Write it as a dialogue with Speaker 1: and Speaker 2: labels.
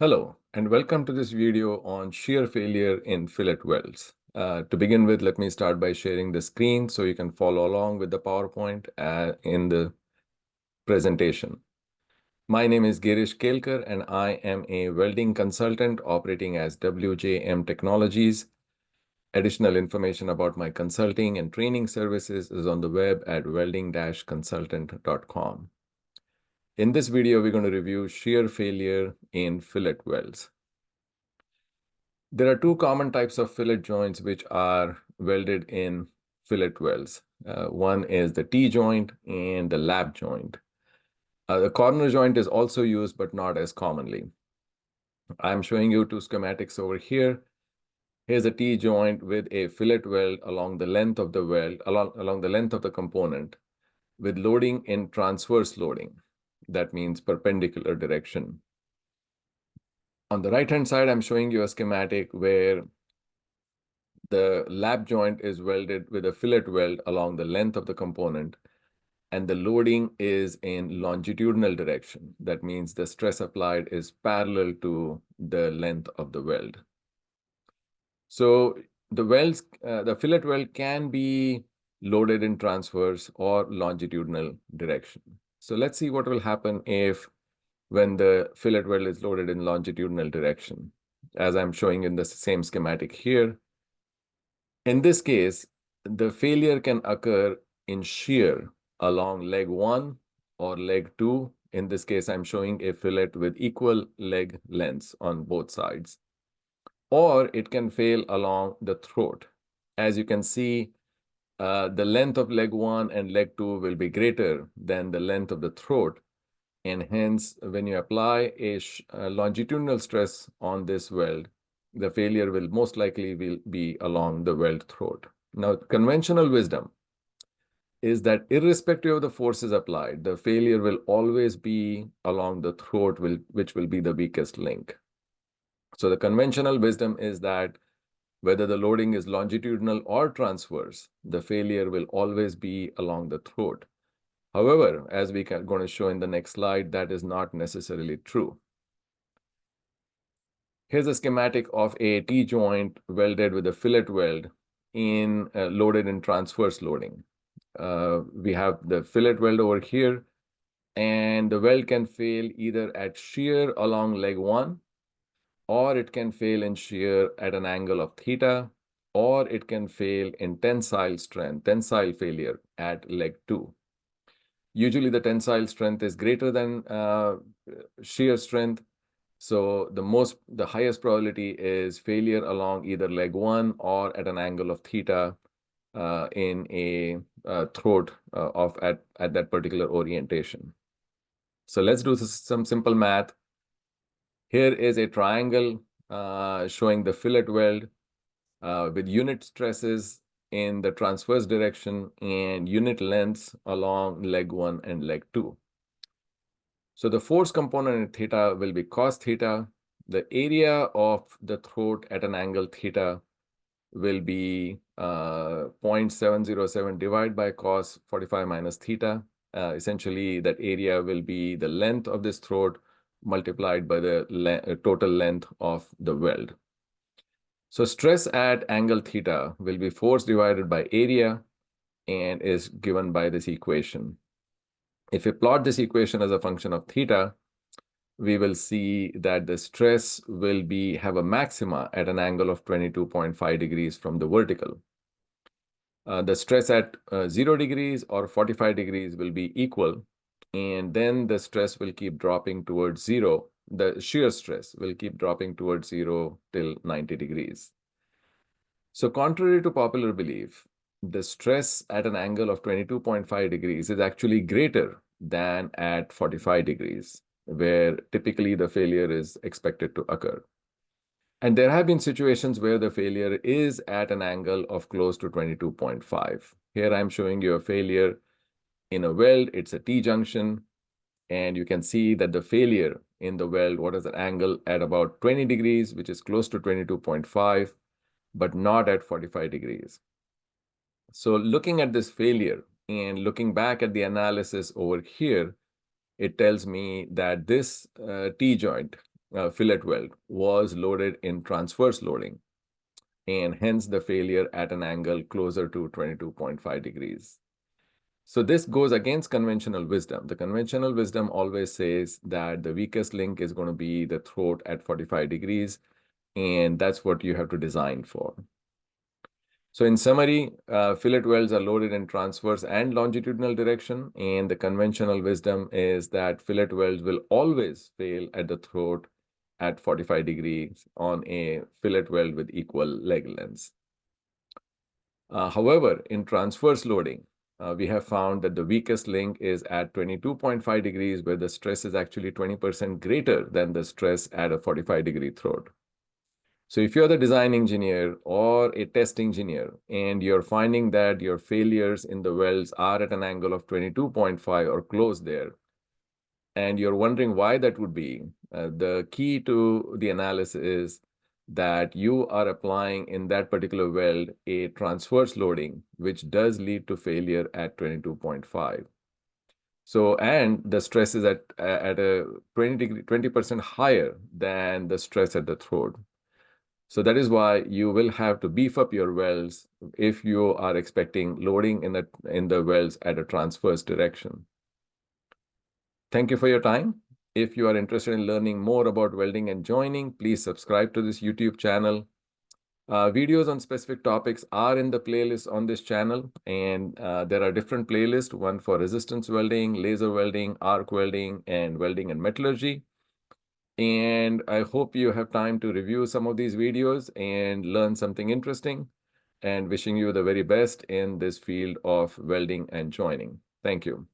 Speaker 1: Hello, and welcome to this video on shear failure in fillet welds. To begin with, let me start by sharing the screen so you can follow along with the PowerPoint in the presentation. My name is Girish Kelkar, and I am a welding consultant operating as WJM Technologies. Additional information about my consulting and training services is on the web at welding-consultant.com. In this video, we're going to review shear failure in fillet welds. There are two common types of fillet joints which are welded in fillet welds. One is the T-joint and the lap joint. The corner joint is also used, but not as commonly. I'm showing you two schematics over here. Here's a T-joint with a fillet weld along the length of the weld, along the length of the component, with loading in transverse loading. That means perpendicular direction. On the right-hand side, I'm showing you a schematic where the lap joint is welded with a fillet weld along the length of the component, and the loading is in longitudinal direction. That means the stress applied is parallel to the length of the weld. So the fillet weld can be loaded in transverse or longitudinal direction. So let's see what will happen when the fillet weld is loaded in longitudinal direction, as I'm showing in the same schematic here. In this case, the failure can occur in shear along leg 1 or leg 2. In this case, I'm showing a fillet with equal leg lengths on both sides. Or it can fail along the throat. As you can see, the length of leg 1 and leg 2 will be greater than the length of the throat. And hence, when you apply a longitudinal stress on this weld, the failure will most likely be along the weld throat. Now, conventional wisdom is that irrespective of the forces applied, the failure will always be along the throat, which will be the weakest link. So the conventional wisdom is that whether the loading is longitudinal or transverse, the failure will always be along the throat. However, as we are going to show in the next slide, that is not necessarily true. Here's a schematic of a T-joint welded with a fillet weld loaded in transverse loading. We have the fillet weld over here, and the weld can fail either at shear along leg 1, or it can fail in shear at an angle of theta, or it can fail in tensile failure at leg 2. Usually the tensile strength is greater than shear strength. So the highest probability is failure along either leg 1 or at an angle of theta in a throat at that particular orientation. So let's do some simple math. Here is a triangle showing the fillet weld with unit stresses in the transverse direction and unit lengths along leg 1 and leg 2. So the force component in theta will be cos theta. The area of the throat at an angle theta will be 0.707 divided by cos 45 minus theta. Essentially, that area will be the length of this throat multiplied by the total length of the weld. So stress at angle theta will be force divided by area and is given by this equation. If we plot this equation as a function of theta, we will see that the stress will have a maxima at an angle of 22.5 degrees from the vertical. The stress at 0 degrees or 45 degrees will be equal, and then the stress will keep dropping towards 0. The shear stress will keep dropping towards 0 till 90 degrees. So contrary to popular belief, the stress at an angle of 22.5 degrees is actually greater than at 45 degrees, where typically the failure is expected to occur. And there have been situations where the failure is at an angle of close to 22.5. Here I'm showing you a failure in a weld. It's a T-junction, and you can see that the failure in the weld, what is the angle at about 20 degrees, which is close to 22.5, but not at 45 degrees. So looking at this failure and looking back at the analysis over here, it tells me that this T-joint fillet weld was loaded in transverse loading, and hence the failure at an angle closer to 22.5 degrees. So this goes against conventional wisdom. The conventional wisdom always says that the weakest link is going to be the throat at 45 degrees, and that's what you have to design for. So in summary, fillet welds are loaded in transverse and longitudinal direction, and the conventional wisdom is that fillet welds will always fail at the throat at 45 degrees on a fillet weld with equal leg lengths. However, in transverse loading, we have found that the weakest link is at 22.5 degrees, where the stress is actually 20% greater than the stress at a 45-degree throat. So if you're the design engineer or a test engineer and you're finding that your failures in the welds are at an angle of 22.5 or close there, and you're wondering why that would be, the key to the analysis is that you are applying in that particular weld a transverse loading, which does lead to failure at 22.5. So, and the stress is at a 20% higher than the stress at the throat. So that is why you will have to beef up your welds if you are expecting loading in the welds at a transverse direction. Thank you for your time. If you are interested in learning more about welding and joining, please subscribe to this YouTube channel. Videos on specific topics are in the playlist on this channel, and there are different playlists, one for resistance welding, laser welding, arc welding, and welding and metallurgy. And I hope you have time to review some of these videos and learn something interesting, and wishing you the very best in this field of welding and joining. Thank you.